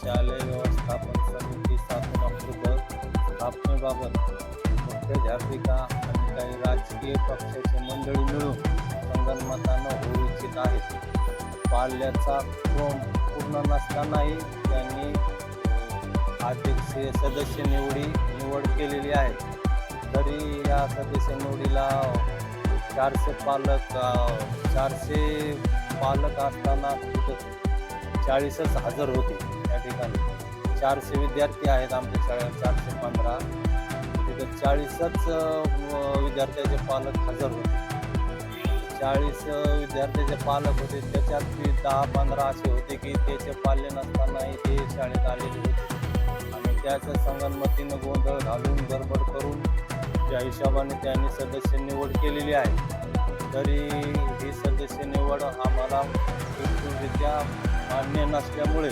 शालेय व्यवस्थापन समिती स्थापनेबाबत मुख्याध्यापिका आणि काही राजकीय पक्षाची मंडळी मिळून संगनमतानं होऊ इच्छित आहेत. पाल्याचा क्रम पूर्ण नसतानाही त्यांनी अध्यक्षीय सदस्य निवड केलेली आहे. तरी या सदस्य निवडीला 400 पालक असताना 40च हजर होते. त्या ठिकाणी 400 विद्यार्थी आहेत आमच्या शाळेत, 415 तिथं 40च विद्यार्थ्याचे पालक हजर होते. 40 विद्यार्थ्याचे पालक होते, त्याच्यात 10-15 असे होते की त्याचे पाल्य नसतानाही ते शाळेत आलेले होते आणि त्याच्या संगनमतीनं गोंधळ घालून गडबड करून त्या हिशोबाने त्यांनी सदस्य निवड केलेली आहे. तरी ही सदस्य निवड आम्हाला बिलकुलरित्या मान्य नसल्यामुळे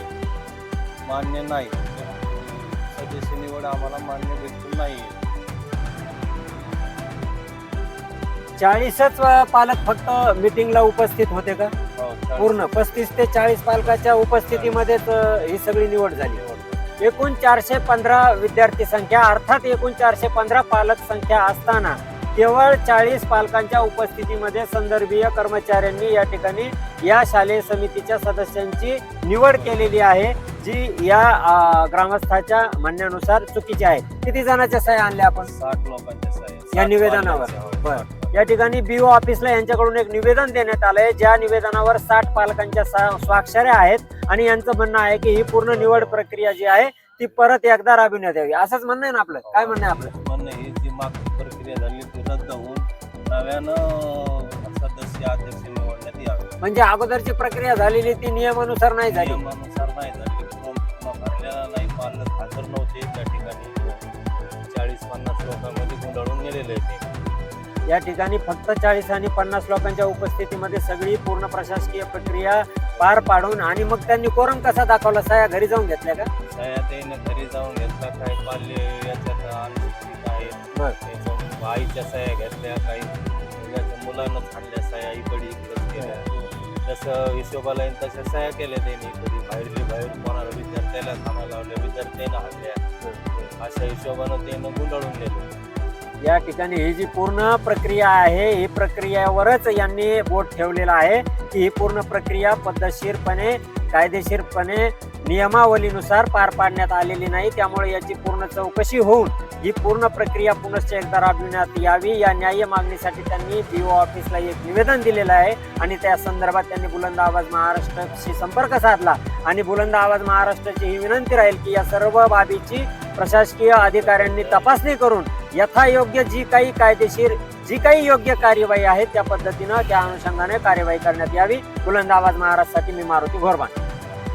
मान्य नाही. सदस्य निवड आम्हाला मान्य बिलकुल नाही. 40च पालक फक्त मीटिंगला उपस्थित होते का? पूर्ण 35 ते 40 पालकाच्या उपस्थितीमध्येच ही सगळी निवड झाली. एकूण 415 विद्यार्थी संख्या, अर्थात एकूण 415 पालक संख्या असताना केवळ 40 पालकांच्या उपस्थितीमध्ये संदर्भीय कर्मचाऱ्यांनी या ठिकाणी या शालेय समितीच्या सदस्यांची निवड केलेली आहे, जी या ग्रामस्थाच्या म्हणण्यानुसार चुकीची आहे. किती जणांच्या सह्या आणल्या आपण? 60 लोकांच्या सह्या या निवेदनावर. बरं, या ठिकाणी BO ऑफिसला यांच्याकडून एक निवेदन देण्यात आलंय, ज्या निवेदनावर 60 पालकांच्या स्वाक्षऱ्या आहेत आणि यांचं म्हणणं आहे की ही पूर्ण निवड प्रक्रिया जी आहे ती परत एकदा राबविण्यात यावी. असंच म्हणणं आहे ना आपलं? काय म्हणणं आहे आपलं? म्हणणं ही जी मागची प्रक्रिया झाली ती रद्द होऊन नव्यानं सदस्य अध्यक्ष निवडण्यात यावे. म्हणजे अगोदरची प्रक्रिया झालेली ती नियमानुसार नाही झाली. नियमानुसार नाही झाली. भरलेला नाही, पालक हजर नव्हते त्या ठिकाणी. 40-50 लोकांमध्ये गुंडाळून नेलेले आहे. या ठिकाणी फक्त 40 आणि 50 लोकांच्या उपस्थितीमध्ये सगळी पूर्ण प्रशासकीय प्रक्रिया पार पाडून आणि मग त्यांनी कोरम कसा दाखवला? सह्या घरी जाऊन घेतल्या का? सह्या त्याने घरी जाऊन घेतला. काही पाल्य याच्यात अनुसूचित आहेत, आईच्या सह्या घेतल्या, काही मुलांना खाल्ल्या सह्या इकडे केल्या. जसं हिशोबाला येईल तशा सह्या केल्या त्यांनी. कधी बाहेर कोणाला विद्यार्थ्याला थांबायला लावल्या, विद्यार्थ्याला हल्ल्या, अशा हिशोबानं त्यानं गुंडाळून नेलं. या ठिकाणी ही जी पूर्ण प्रक्रिया आहे, ही प्रक्रियावरच यांनी बोट ठेवलेला आहे की ही पूर्ण प्रक्रिया पद्धतशीरपणे, कायदेशीरपणे, नियमावलीनुसार पार पाडण्यात आलेली नाही. त्यामुळे याची पूर्ण चौकशी होऊन ही पूर्ण प्रक्रिया पुनश्च एकदा राबविण्यात यावी, या न्याय्य मागणीसाठी त्यांनी BO ऑफिसला एक निवेदन दिलेलं आहे आणि त्या संदर्भात त्यांनी बुलंद आवाज महाराष्ट्राशी संपर्क साधला आणि बुलंद आवाज महाराष्ट्राची ही विनंती राहील की या सर्व बाबीची प्रशासकीय अधिकाऱ्यांनी तपासणी करून यथायोग्य जी काही कायदेशीर, जी काही योग्य कार्यवाही आहे त्या पद्धतीनं, त्या अनुषंगाने कार्यवाही करण्यात यावी. बुलंद आवाज महाराष्ट्रासाठी मी मारुती घोरबान.